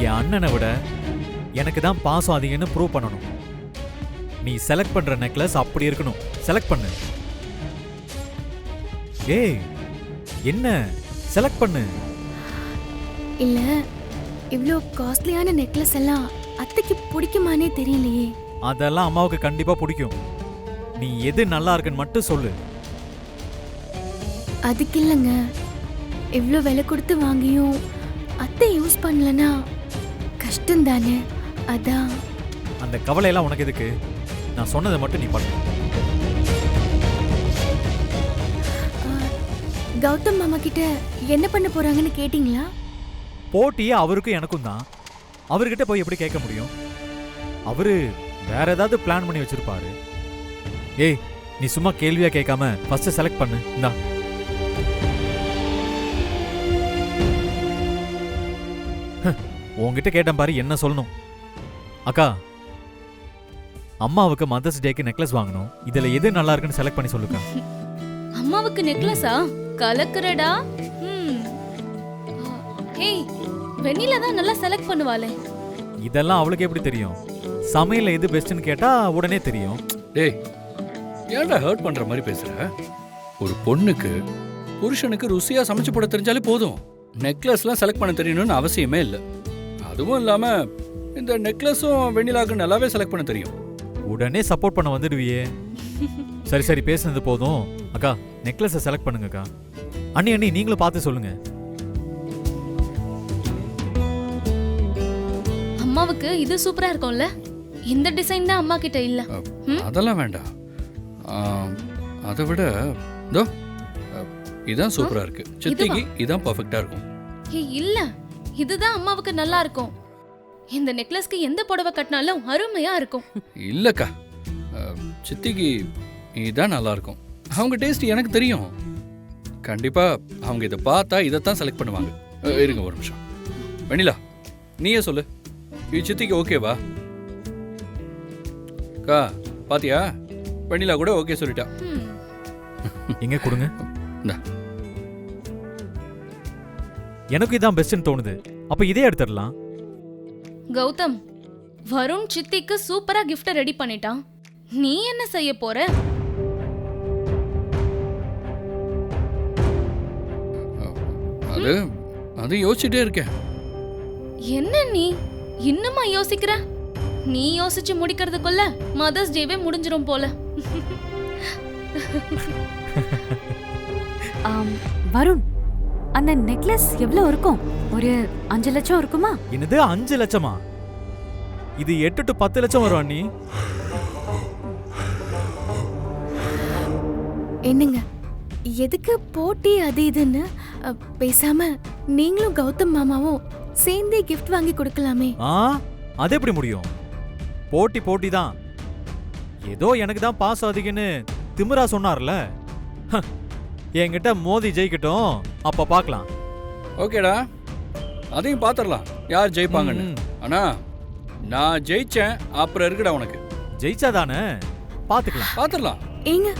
என் அண்ணனை விட எனக்கு தான் பாசம் அதிகம்னு ப்ரூவ் பண்ணணும். நீ செலக்ட் பண்ற நெக்லஸ் அப்படி இருக்கணும். செலக்ட் பண்ணு. ஏய் என்ன செலக்ட் பண்ணு. இல்ல இவ்ளோ காஸ்ட்லியான நெக்லஸ் எல்லாம் அத்தைக்கு பிடிக்குமானே தெரியலையே. அதெல்லாம் அம்மாவுக்கு கண்டிப்பா பிடிக்கும். நீ எது நல்லா இருக்குன்னு மட்டும் சொல்லு. அதுக்கு இல்லைங்க, இவ்ளோ விலை கொடுத்து வாங்கியும் அத்தை யூஸ் பண்ணலனா கஷ்டம் தானே, அதான். அந்த கவலையெல்லாம் உனக்கு எதுக்கு? நான் சொன்னதை மட்டும் நீ பண்ணு. கௌதம் மாமா கிட்ட என்ன பண்ண போறாங்கன்னு கேட்டீங்களா? போட்டியே அவருக்கும் எனக்கும் தான். அவர்கிட்ட போய் எப்படி கேட்க முடியும்? அவரு வேற ஏதாவது பிளான் பண்ணி வச்சிருப்பாரு. ஏய் நீ சும்மா கேள்வியா கேட்காம ஃபர்ஸ்ட் செலக்ட் பண்ணு. இந்தா. உன்கிட்ட கேட்டேன் பாரு, என்ன சொல்லணும்? அக்கா, அம்மாவுக்கு மதர்ஸ் டேக்கு நெக்லஸ் வாங்கணும். இதுல எது நல்லா இருக்குன்னு செலக்ட் பண்ணி சொல்லுக்கா. அம்மாவுக்கு நெக்லஸா? கலக்குறடா. ஹேய், வெண்ணிலா தான் நல்லா செலக்ட் பண்ணுவாளே. இதெல்லாம் அவளுக்கு எப்படி தெரியும்? சமையல்ல எது பெஸ்ட்னு கேட்டா உடனே தெரியும். டேய், ஏன்டா ஹர்ட் பண்ற மாதிரி பேசுற? ஒரு பொண்ணுக்கு புருஷனுக்கு ருசியா சமைச்சு போட தெரிஞ்சாலே போதும். நெக்லஸ்லாம் செலக்ட் பண்ண தெரியணும்னு அவசியமே இல்லை. அதுவும் இல்லாம இந்த நெக்லஸும் வெண்ணிலாவுக்கு நல்லாவே செலக்ட் பண்ண தெரியும். உடனே சப்போர்ட் பண்ண வந்துடுவியே. சரி சரி பேசுனது போதும். அக்கா நெக்லஸை செலக்ட் பண்ணுங்கக்கா. அண்ணி அண்ணி நீங்களும் பார்த்து சொல்லுங்க. அம்மாவுக்கு இது சூப்பரா இருக்கும்ல. இந்த டிசைன் தான் அம்மா கிட்ட இல்ல. அதெல்லாம் வேண்டாம். அதை விட இதோ இதான் சூப்பரா இருக்கு. சித்திக்கு இதான் பர்ஃபெக்ட்டா இருக்கும். ஏய் இல்ல, இதுதான் அம்மாவுக்கு நல்லா இருக்கும். இந்த நெக்லஸ்க்கு எந்த புடவை கட்டினாலும் அருமையா இருக்கும். இல்லக்கா, சித்திக்கு இதான் நல்லா இருக்கும். அவங்க டேஸ்ட் எனக்கு தெரியும். கண்டிப்பா அவங்க இதை பார்த்தா இதைத்தான் செலக்ட் பண்ணுவாங்க. இருங்க ஒரு நிமிஷம். வெண்ணிலா நீயே சொல்லு, இது சித்திக்கு ஓகேவா? அக்கா பாத்தியா, வெண்ணிலா கூட ஓகே சொல்லிட்டா. எங்க கொடுங்க. இந்தா. எனக்கு இதான் பெஸ்ட்னு தோணுது. அப்ப இதே எடுத்துடலாம். கௌதம், வருண் சித்திக்கு சூப்பரா கிஃப்ட் ரெடி பண்ணிட்டான். நீ என்ன செய்ய போற? அது யோசிச்சுட்டே இருக்கேன். என்ன நீ இன்னுமா யோசிக்கிற? நீ யோசிச்சு முடிக்கிறதுக்குள்ள மதர்ஸ் டேவே முடிஞ்சிரும் போல. வருண், அந்த நெக்லஸ் எவ்வளவு இருக்கும்? ஒரு 5 லட்சம் இருக்குமா? என்னது 5 லட்சமா? இது 8 to 10 லட்சம் வரும் அண்ணி. என்னங்க எதுக்கு போட்டி அது இதுன்னு? பேசாம நீங்களும் கௌதம் மாமாவும் சேர்ந்தே கிஃப்ட் வாங்கி கொடுக்கலாமே. அது எப்படி முடியும்? போட்டி போட்டி தான். ஏதோ எனக்கு தான் பாஸ் அதிகன்னு திமிரா சொன்னார்ல. என்கிட்ட மோதி ஜெயிக்கட்டும், அப்ப பார்க்கலாம். ஓகேடா, அதையும் பாத்திரலாம் யார் ஜெயிப்பாங்கன்னு. ஆனா நான் ஜெயிச்சேன், அப்புறம் இருக்குடா உனக்கு. ஜெயிச்சாதானே பாத்துக்கலாம். பாத்திரலாம். ஏங்க